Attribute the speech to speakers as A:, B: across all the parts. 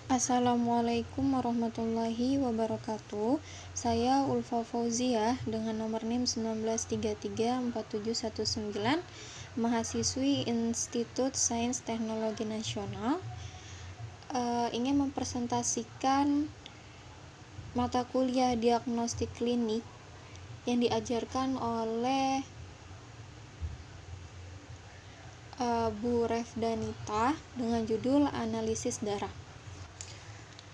A: Assalamualaikum warahmatullahi wabarakatuh. Saya Ulfa Fauziah dengan nomor NIM 19334719, mahasiswi Institut Sains Teknologi Nasional. Ingin mempresentasikan mata kuliah diagnostik klinik yang diajarkan oleh Bu Refdanita dengan judul analisis darah.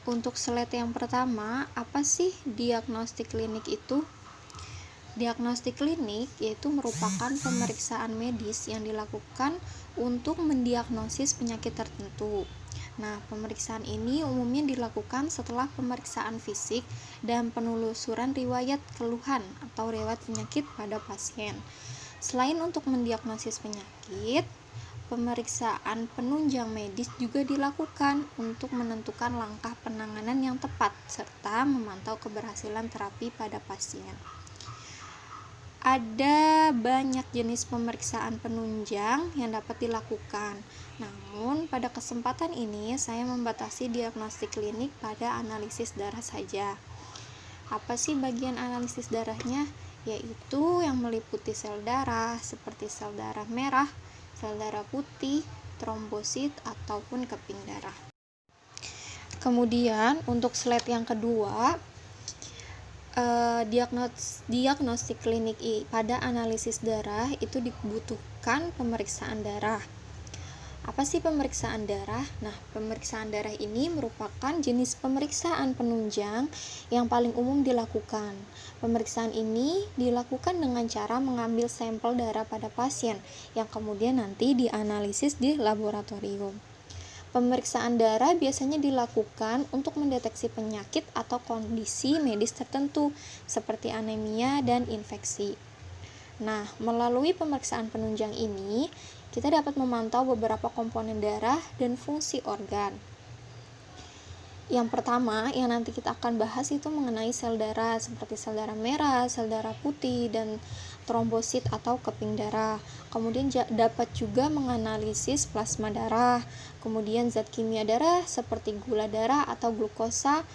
A: Untuk slide yang pertama, apa sih diagnostik klinik itu? Diagnostik klinik yaitu merupakan pemeriksaan medis yang dilakukan untuk mendiagnosis penyakit tertentu. Nah, pemeriksaan ini umumnya dilakukan setelah pemeriksaan fisik dan penelusuran riwayat keluhan atau riwayat penyakit pada pasien. Selain untuk mendiagnosis penyakit, pemeriksaan penunjang medis juga dilakukan untuk menentukan langkah penanganan yang tepat serta memantau keberhasilan terapi pada pasien. Ada banyak jenis pemeriksaan penunjang yang dapat dilakukan. Namun, pada kesempatan ini saya membatasi diagnostik klinik pada analisis darah saja. Apa sih bagian analisis darahnya? Yaitu yang meliputi sel darah seperti sel darah merah, sel darah putih, trombosit, ataupun keping darah. Kemudian untuk slide yang kedua, diagnostik klinik pada analisis darah itu dibutuhkan pemeriksaan darah. Apa sih pemeriksaan darah? Nah, pemeriksaan darah ini merupakan jenis pemeriksaan penunjang yang paling umum dilakukan. Pemeriksaan ini dilakukan dengan cara mengambil sampel darah pada pasien yang kemudian nanti dianalisis di laboratorium. Pemeriksaan darah biasanya dilakukan untuk mendeteksi penyakit atau kondisi medis tertentu seperti anemia dan infeksi. Nah, melalui pemeriksaan penunjang ini, kita dapat memantau beberapa komponen darah dan fungsi organ. Yang pertama, yang nanti kita akan bahas itu mengenai sel darah, seperti sel darah merah, sel darah putih, dan trombosit atau keping darah. Kemudian dapat juga menganalisis plasma darah, kemudian zat kimia darah seperti gula darah atau glukosa,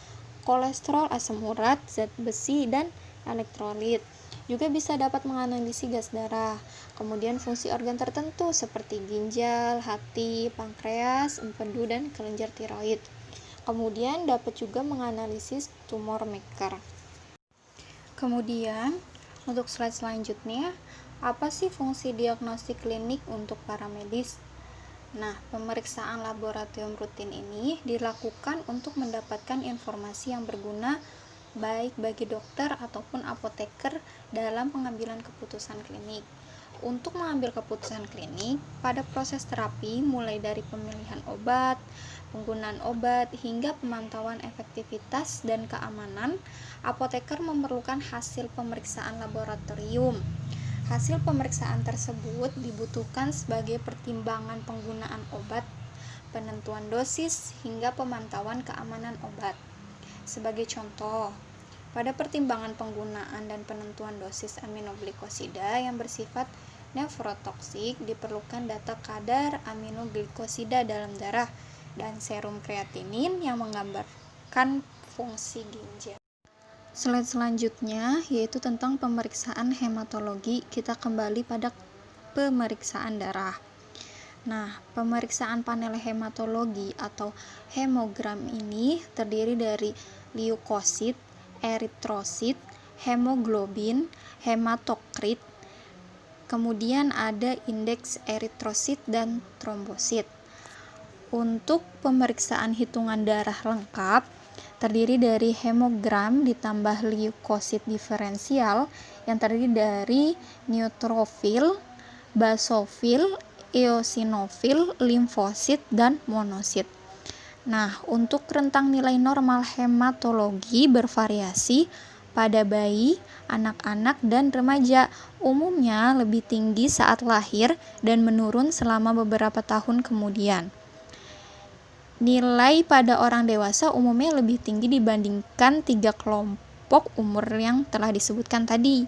A: kolesterol, asam urat, zat besi, dan elektrolit. Juga bisa dapat menganalisis gas darah. Kemudian fungsi organ tertentu seperti ginjal, hati, pankreas, empedu, dan kelenjar tiroid. Kemudian dapat juga menganalisis tumor maker. Kemudian untuk slide selanjutnya, apa sih fungsi diagnostik klinik untuk para medis? Nah, pemeriksaan laboratorium rutin ini dilakukan untuk mendapatkan informasi yang berguna baik bagi dokter ataupun apoteker dalam pengambilan keputusan klinik. Untuk mengambil keputusan klinik pada proses terapi mulai dari pemilihan obat, penggunaan obat, hingga pemantauan efektivitas dan keamanan, apoteker memerlukan hasil pemeriksaan laboratorium. Hasil pemeriksaan tersebut dibutuhkan sebagai pertimbangan penggunaan obat, penentuan dosis, hingga pemantauan keamanan obat. Sebagai contoh, pada pertimbangan penggunaan dan penentuan dosis aminoglikosida yang bersifat nefrotoksik diperlukan data kadar aminoglikosida dalam darah dan serum kreatinin yang menggambarkan fungsi ginjal. Slide selanjutnya yaitu tentang pemeriksaan hematologi. Kita kembali pada pemeriksaan darah. Nah, pemeriksaan panel hematologi atau hemogram ini terdiri dari leukosit, eritrosit, hemoglobin, hematokrit, kemudian ada indeks eritrosit dan trombosit. Untuk pemeriksaan hitungan darah lengkap terdiri dari hemogram ditambah leukosit diferensial yang terdiri dari neutrofil, basofil, eosinofil, limfosit, dan monosit. Nah, untuk rentang nilai normal hematologi bervariasi pada bayi, anak-anak, dan remaja. Umumnya lebih tinggi saat lahir dan menurun selama beberapa tahun kemudian. Nilai pada orang dewasa umumnya lebih tinggi dibandingkan 3 kelompok umur yang telah disebutkan tadi.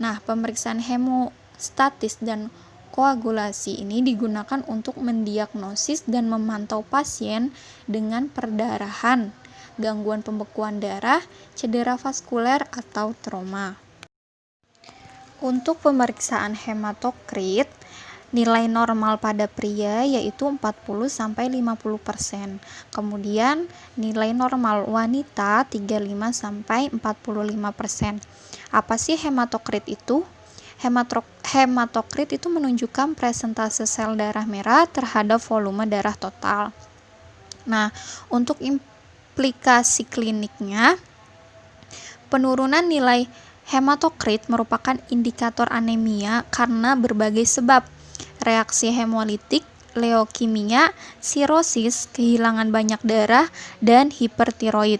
A: Nah, pemeriksaan hemostatis dan Koagulasi ini digunakan untuk mendiagnosis dan memantau pasien dengan perdarahan, gangguan pembekuan darah, cedera vaskuler, atau trauma. Untuk pemeriksaan hematokrit, nilai normal pada pria yaitu 40-50%. Kemudian nilai normal wanita 35-45%. Apa sih hematokrit itu? Hematokrit itu menunjukkan presentase sel darah merah terhadap volume darah total. Nah, untuk implikasi kliniknya, penurunan nilai hematokrit merupakan indikator anemia karena berbagai sebab: reaksi hemolitik, leukemia, sirosis, kehilangan banyak darah, dan hipertiroid.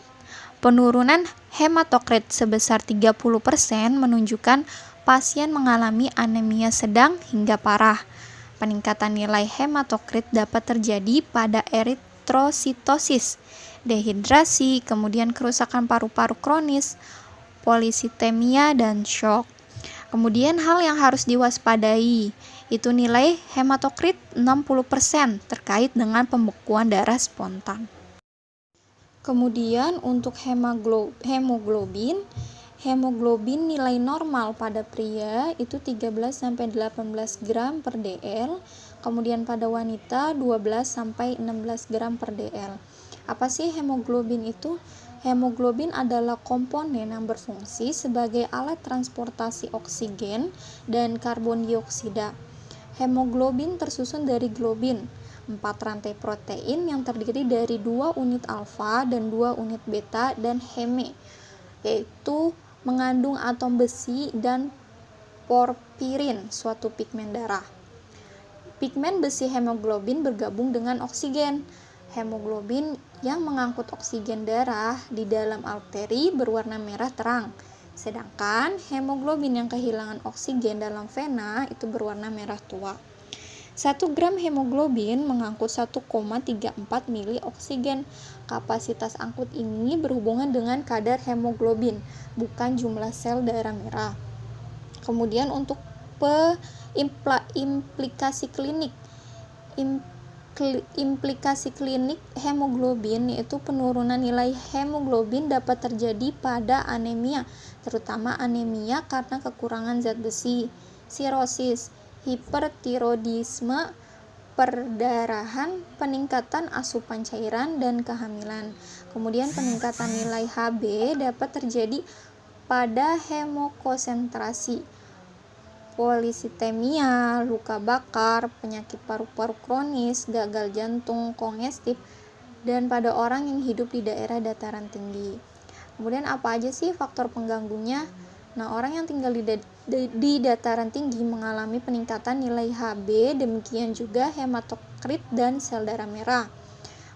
A: Penurunan hematokrit sebesar 30% menunjukkan pasien mengalami anemia sedang hingga parah. Peningkatan nilai hematokrit dapat terjadi pada eritrositosis, dehidrasi, kemudian kerusakan paru-paru kronis, polisitemia, dan shock. Kemudian hal yang harus diwaspadai itu nilai hematokrit 60% terkait dengan pembekuan darah spontan. Kemudian untuk hemoglobin nilai normal pada pria itu 13-18 gram per dl, kemudian pada wanita 12-16 gram per dl. Apa sih hemoglobin itu? Hemoglobin adalah komponen yang berfungsi sebagai alat transportasi oksigen dan karbon dioksida. Hemoglobin tersusun dari globin, 4 rantai protein yang terdiri dari 2 unit alfa dan 2 unit beta, dan heme, yaitu mengandung atom besi, dan porfirin, suatu pigmen darah. Pigmen besi hemoglobin bergabung dengan oksigen. Hemoglobin yang mengangkut oksigen darah di dalam arteri berwarna merah terang, sedangkan hemoglobin yang kehilangan oksigen dalam vena itu berwarna merah tua. 1 gram hemoglobin mengangkut 1,34 mili oksigen. Kapasitas angkut ini berhubungan dengan kadar hemoglobin, bukan jumlah sel darah merah. Kemudian untuk implikasi klinik. Implikasi klinik hemoglobin yaitu penurunan nilai hemoglobin dapat terjadi pada anemia, terutama anemia karena kekurangan zat besi, sirosis, hipertiroidisme, perdarahan, peningkatan asupan cairan, dan kehamilan. Kemudian peningkatan nilai Hb dapat terjadi pada hemokonsentrasi, polisitemia, luka bakar, penyakit paru-paru kronis, gagal jantung kongestif, dan pada orang yang hidup di daerah dataran tinggi. Kemudian apa aja sih faktor pengganggunya? Nah, orang yang tinggal di dataran tinggi mengalami peningkatan nilai Hb, demikian juga hematokrit dan sel darah merah.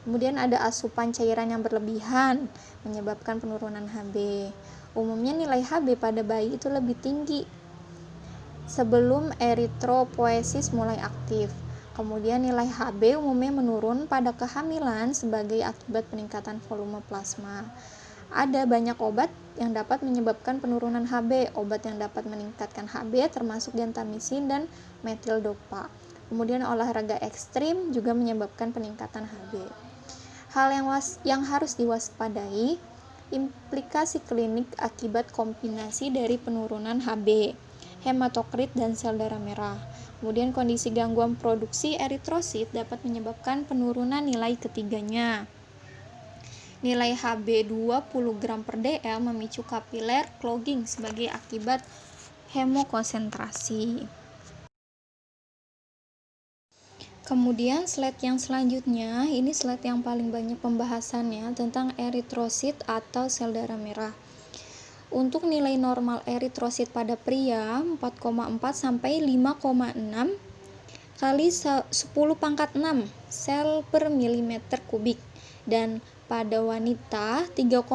A: Kemudian ada asupan cairan yang berlebihan menyebabkan penurunan Hb. Umumnya nilai Hb pada bayi itu lebih tinggi sebelum eritropoiesis mulai aktif. Kemudian nilai Hb umumnya menurun pada kehamilan sebagai akibat peningkatan volume plasma. Ada banyak obat yang dapat menyebabkan penurunan Hb. Obat yang dapat meningkatkan Hb termasuk gentamicin dan metildopa. Kemudian olahraga ekstrim juga menyebabkan peningkatan Hb. Hal yang harus diwaspadai, implikasi klinik akibat kombinasi dari penurunan Hb, hematokrit, dan sel darah merah. Kemudian kondisi gangguan produksi eritrosit dapat menyebabkan penurunan nilai ketiganya. Nilai Hb 20 gram per dl memicu kapiler clogging sebagai akibat hemokonsentrasi. Kemudian slide yang selanjutnya, ini slide yang paling banyak pembahasannya tentang eritrosit atau sel darah merah. Untuk nilai normal eritrosit pada pria 4,4 sampai 5,6 kali 10 pangkat 6 sel per milimeter kubik, dan pada wanita 3,8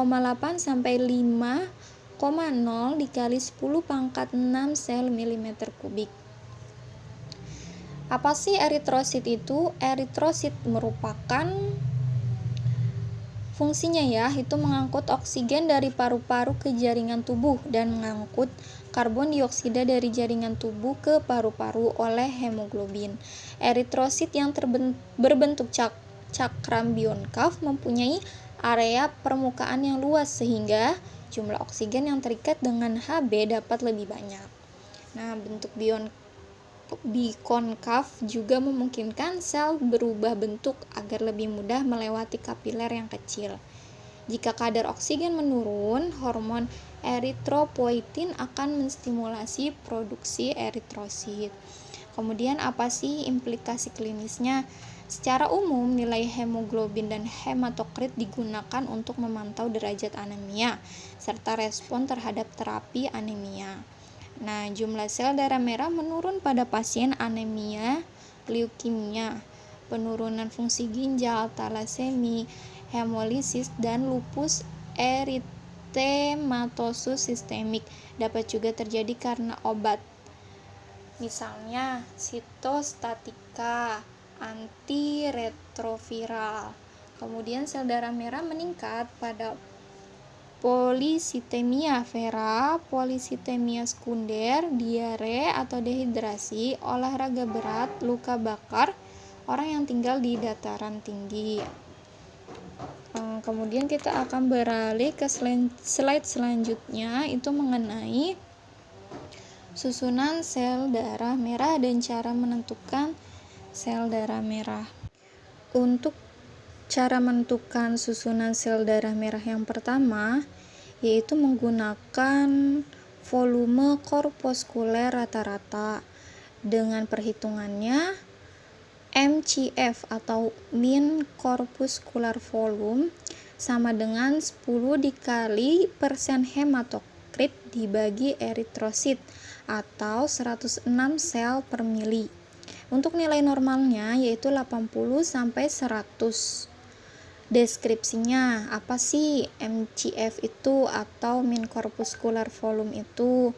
A: sampai 5,0 dikali 10 pangkat 6 sel milimeter kubik. Apa sih eritrosit itu? Eritrosit merupakan Fungsinya ya, itu mengangkut oksigen dari paru-paru ke jaringan tubuh dan mengangkut karbon dioksida dari jaringan tubuh ke paru-paru oleh hemoglobin. Eritrosit yang berbentuk cakram bionkaf mempunyai area permukaan yang luas sehingga jumlah oksigen yang terikat dengan Hb dapat lebih banyak. Nah, bentuk bikonkaf juga memungkinkan sel berubah bentuk agar lebih mudah melewati kapiler yang kecil. Jika kadar oksigen menurun, hormon eritropoietin akan menstimulasi produksi eritrosit. Kemudian apa sih implikasi klinisnya? Secara umum, nilai hemoglobin dan hematokrit digunakan untuk memantau derajat anemia serta respon terhadap terapi anemia. Nah, jumlah sel darah merah menurun pada pasien anemia, leukemia, penurunan fungsi ginjal, talasemi, hemolisis, dan lupus eritematosus sistemik. Dapat juga terjadi karena obat, misalnya sitostatika, antiretroviral. Kemudian sel darah merah meningkat pada polisitemia vera, polisitemia sekunder, diare atau dehidrasi, olahraga berat, luka bakar, orang yang tinggal di dataran tinggi. Kemudian kita akan beralih ke slide selanjutnya, itu mengenai susunan sel darah merah dan cara menentukan sel darah merah. Untuk cara menentukan susunan sel darah merah yang pertama yaitu menggunakan volume korpuskuler rata-rata. Dengan perhitungannya MCF atau mean corpuscular volume sama dengan 10 dikali persen hematokrit dibagi eritrosit atau 106 sel per mili. Untuk nilai normalnya yaitu 80 sampai 100. Deskripsinya, apa sih MCF itu atau mean corpuscular volume itu?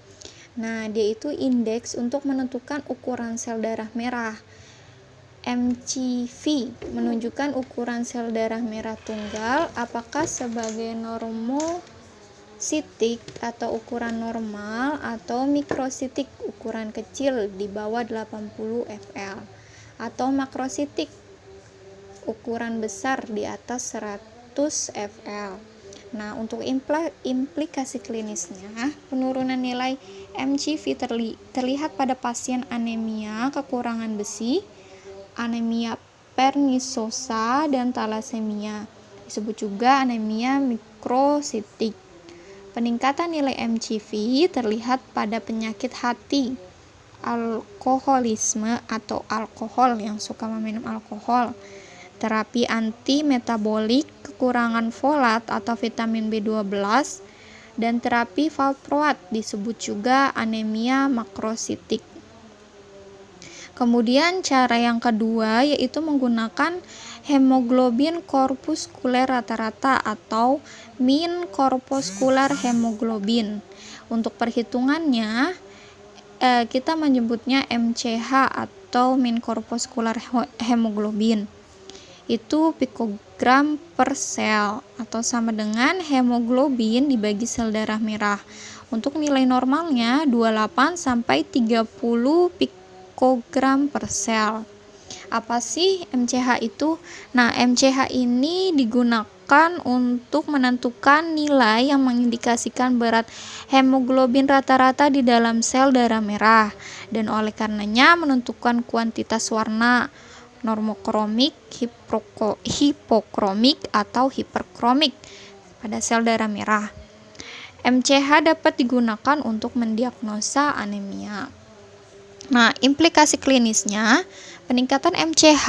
A: Nah, dia itu indeks untuk menentukan ukuran sel darah merah. MCV menunjukkan ukuran sel darah merah tunggal apakah sebagai normositik atau ukuran normal atau mikrositik ukuran kecil di bawah 80 fl atau makrositik ukuran besar di atas 100 fl. Nah, untuk implikasi klinisnya, penurunan nilai MCV terlihat pada pasien anemia kekurangan besi, anemia pernisosa, dan talasemia. Disebut juga anemia mikrositik. Peningkatan nilai MCV terlihat pada penyakit hati, alkoholisme atau alkohol yang suka meminum alkohol, terapi anti-metabolik, kekurangan folat atau vitamin B12, dan terapi valproat disebut juga anemia makrositik. Kemudian cara yang kedua yaitu menggunakan hemoglobin korpuskuler rata-rata atau mean korpuskular hemoglobin. Untuk perhitungannya kita menyebutnya MCH atau mean korpuskular hemoglobin. Itu pikogram per sel atau sama dengan hemoglobin dibagi sel darah merah. Untuk nilai normalnya 28 sampai 30 pikogram per sel. Apa sih MCH itu? Nah, MCH ini digunakan untuk menentukan nilai yang mengindikasikan berat hemoglobin rata-rata di dalam sel darah merah dan oleh karenanya menentukan kuantitas warna normokromik, hipokromik, atau hiperkromik pada sel darah merah. MCH dapat digunakan untuk mendiagnosa anemia. Nah, implikasi klinisnya, peningkatan MCH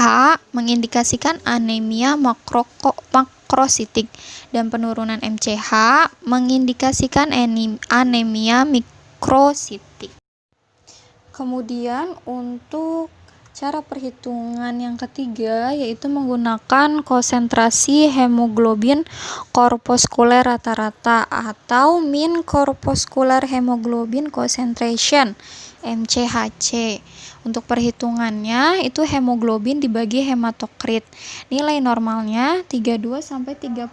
A: mengindikasikan anemia makrositik dan penurunan MCH mengindikasikan anemia mikrositik. Kemudian untuk cara perhitungan yang ketiga yaitu menggunakan konsentrasi hemoglobin korpuskuler rata-rata atau mean corpuscular hemoglobin concentration. MCHC. Untuk perhitungannya itu hemoglobin dibagi hematokrit. Nilai normalnya 32 sampai 36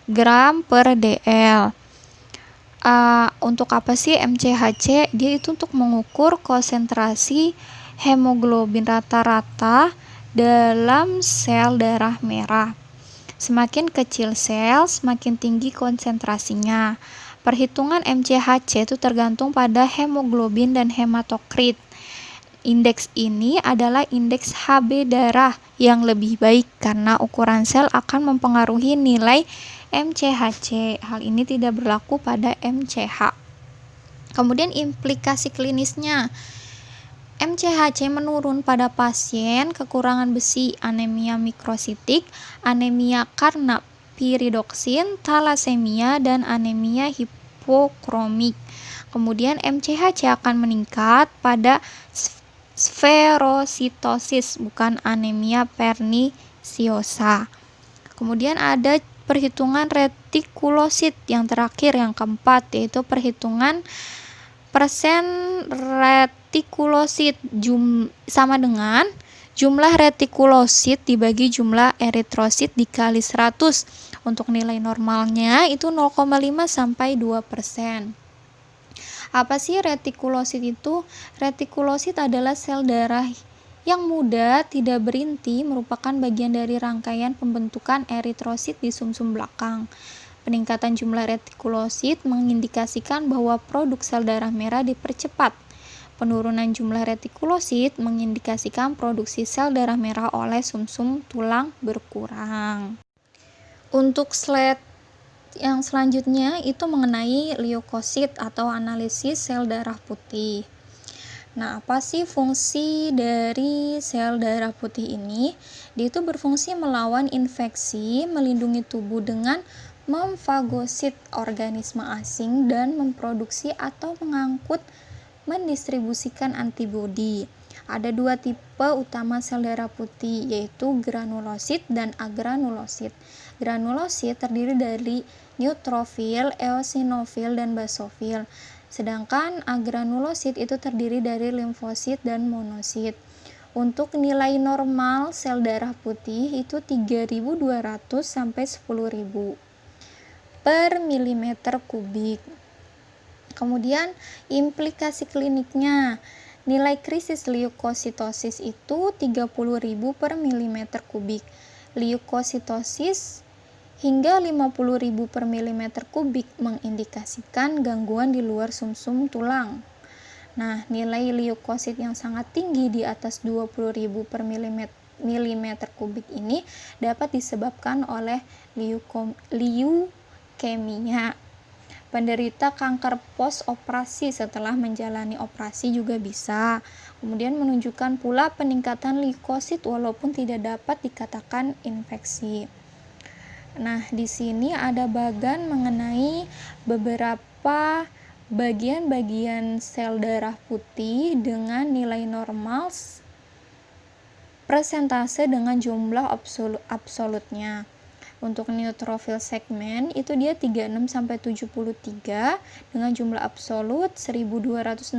A: gram per dl. Untuk apa sih MCHC? Dia itu untuk mengukur konsentrasi hemoglobin rata-rata dalam sel darah merah. Semakin kecil sel, semakin tinggi konsentrasinya. Perhitungan MCHC itu tergantung pada hemoglobin dan hematokrit. Indeks ini adalah indeks Hb darah yang lebih baik karena ukuran sel akan mempengaruhi nilai MCHC. Hal ini tidak berlaku pada MCH. Kemudian implikasi klinisnya. MCHC menurun pada pasien kekurangan besi, anemia mikrositik, anemia karena piridoksin, talasemia, dan anemia hipokromik. Kemudian MCHC akan meningkat pada sferositosis, bukan anemia pernisiosa. Kemudian ada perhitungan retikulosit yang terakhir, yang keempat, yaitu perhitungan persen retikulosit sama dengan jumlah retikulosit dibagi jumlah eritrosit dikali 100. Untuk nilai normalnya itu 0,5 sampai 2%. Apa sih retikulosit itu? Retikulosit adalah sel darah yang muda tidak berinti, merupakan bagian dari rangkaian pembentukan eritrosit di sumsum belakang. Peningkatan jumlah retikulosit mengindikasikan bahwa produk sel darah merah dipercepat. Penurunan jumlah retikulosit mengindikasikan produksi sel darah merah oleh sumsum tulang berkurang. Untuk slide yang selanjutnya itu mengenai leukosit atau analisis sel darah putih. Nah, apa sih fungsi dari sel darah putih ini? Dia itu berfungsi melawan infeksi, melindungi tubuh dengan memfagosit organisme asing, dan memproduksi atau mendistribusikan antibodi. Ada dua tipe utama sel darah putih, yaitu granulosit dan agranulosit. Granulosit terdiri dari neutrofil, eosinofil, dan basofil. Sedangkan agranulosit itu terdiri dari limfosit dan monosit. Untuk nilai normal sel darah putih itu 3.200 sampai 10.000 per milimeter kubik. Kemudian implikasi kliniknya. Nilai krisis leukositosis itu 30.000 per milimeter kubik. Leukositosis hingga 50.000 per milimeter kubik mengindikasikan gangguan di luar sumsum tulang. Nah, nilai leukosit yang sangat tinggi di atas 20.000 per milimeter kubik ini dapat disebabkan oleh leukemia. Penderita kanker post-operasi setelah menjalani operasi juga bisa. Kemudian menunjukkan pula peningkatan leukosit walaupun tidak dapat dikatakan infeksi. Nah, di sini ada bagan mengenai beberapa bagian-bagian sel darah putih dengan nilai normal persentase dengan jumlah absolutnya. Untuk neutrofil segmen itu dia 36 sampai 73 dengan jumlah absolut 1260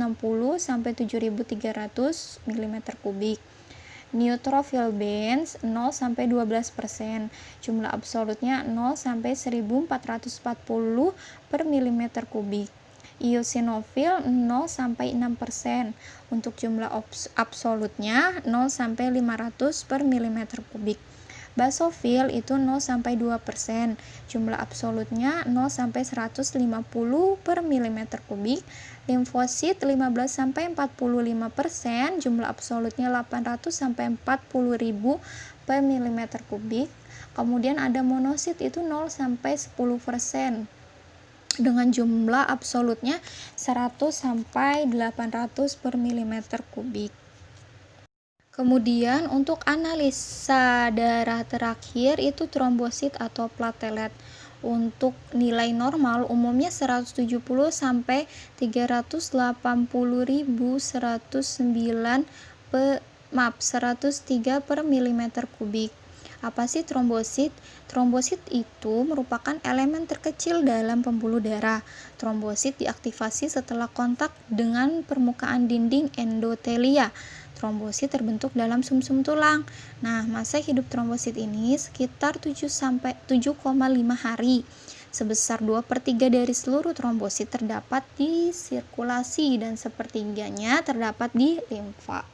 A: sampai 7300 mm kubik. Neutrofil bands 0 sampai 12%, jumlah absolutnya 0 sampai 1440 per mm kubik. Eosinofil 0 sampai 6%, untuk jumlah absolutnya 0 sampai 500 per mm kubik. Basofil itu 0 sampai 2%, jumlah absolutnya 0 sampai 150 per mm kubik. Limfosit 15 sampai 45%, jumlah absolutnya 800 sampai 40.000 per mm kubik. Kemudian ada monosit itu 0 sampai 10%, dengan jumlah absolutnya 100 sampai 800 per mm kubik. Kemudian untuk analisa darah terakhir itu trombosit atau platelet. Untuk nilai normal umumnya 170 sampai 103 per mm kubik. Apa sih trombosit? Trombosit itu merupakan elemen terkecil dalam pembuluh darah. Trombosit diaktifasi setelah kontak dengan permukaan dinding endotelia. Trombosit terbentuk dalam sumsum tulang. Nah, masa hidup trombosit ini sekitar 7,5 hari. Sebesar 2/3 dari seluruh trombosit terdapat di sirkulasi dan sepertiganya terdapat di limfa.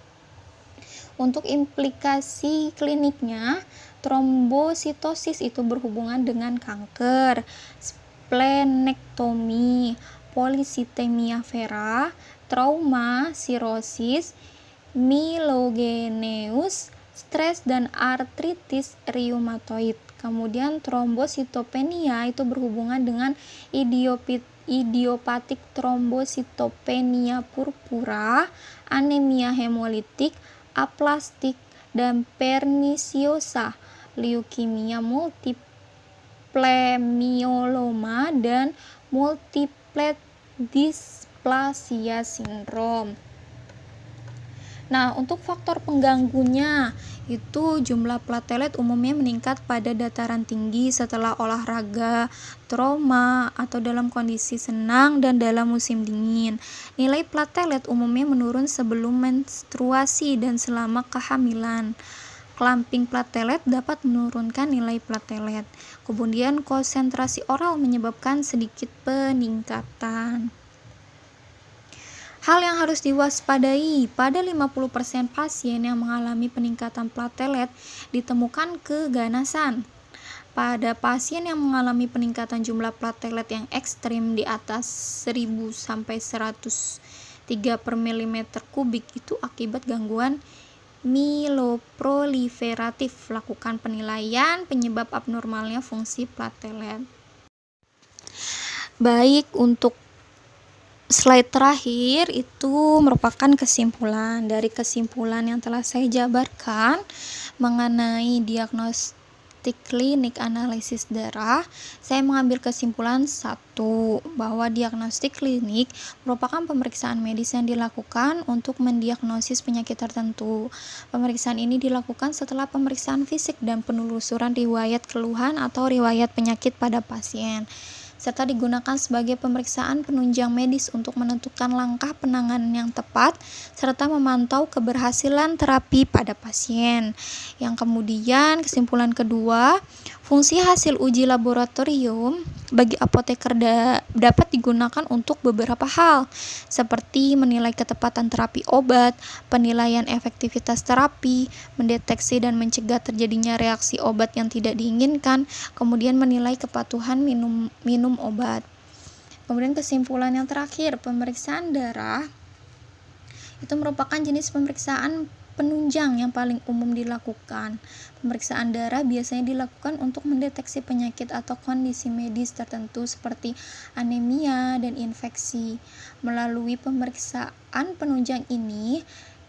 A: Untuk implikasi kliniknya, trombositosis itu berhubungan dengan kanker, splenektomi, polisitemia vera, trauma, sirosis, myelogeneus, stres, dan artritis reumatoid. Kemudian trombositopenia itu berhubungan dengan idiopatik trombositopenia purpura, anemia hemolitik, aplastik, dan pernisiosa, leukemia multiple myeloma, dan multiple dysplasia sindrom. Nah, untuk faktor pengganggunya itu jumlah platelet umumnya meningkat pada dataran tinggi setelah olahraga, trauma, atau dalam kondisi senang dan dalam musim dingin. Nilai platelet umumnya menurun sebelum menstruasi dan selama kehamilan. Clamping platelet dapat menurunkan nilai platelet. Kemudian konsentrasi oral menyebabkan sedikit peningkatan. Hal yang harus diwaspadai, pada 50% pasien yang mengalami peningkatan platelet ditemukan keganasan. Pada pasien yang mengalami peningkatan jumlah platelet yang ekstrim di atas 1000 sampai 103 per milimeter kubik itu akibat gangguan mieloproliferatif. Lakukan penilaian penyebab abnormalnya fungsi platelet. Baik, untuk slide terakhir itu merupakan kesimpulan. Dari kesimpulan yang telah saya jabarkan mengenai diagnostik klinik analisis darah, saya mengambil kesimpulan 1, bahwa diagnostik klinik merupakan pemeriksaan medis yang dilakukan untuk mendiagnosis penyakit tertentu. Pemeriksaan ini dilakukan setelah pemeriksaan fisik dan penelusuran riwayat keluhan atau riwayat penyakit pada pasien, serta digunakan sebagai pemeriksaan penunjang medis untuk menentukan langkah penanganan yang tepat serta memantau keberhasilan terapi pada pasien. Yang kemudian kesimpulan kedua, fungsi hasil uji laboratorium bagi apoteker dapat digunakan untuk beberapa hal, seperti menilai ketepatan terapi obat, penilaian efektivitas terapi, mendeteksi dan mencegah terjadinya reaksi obat yang tidak diinginkan, kemudian menilai kepatuhan minum obat. Kemudian kesimpulan yang terakhir, pemeriksaan darah itu merupakan jenis pemeriksaan penunjang yang paling umum dilakukan. Pemeriksaan darah biasanya dilakukan untuk mendeteksi penyakit atau kondisi medis tertentu seperti anemia dan infeksi. Melalui pemeriksaan penunjang ini,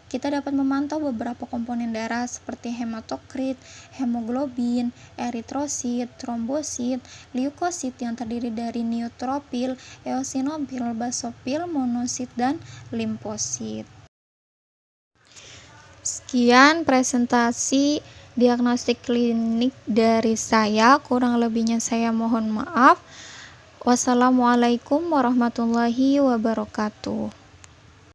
A: kita dapat memantau beberapa komponen darah seperti hematokrit, hemoglobin, eritrosit, trombosit, leukosit yang terdiri dari neutrofil, eosinofil, basofil, monosit, dan limfosit. Sekian presentasi diagnostik klinik dari saya, kurang lebihnya saya mohon maaf. Wassalamualaikum warahmatullahi wabarakatuh.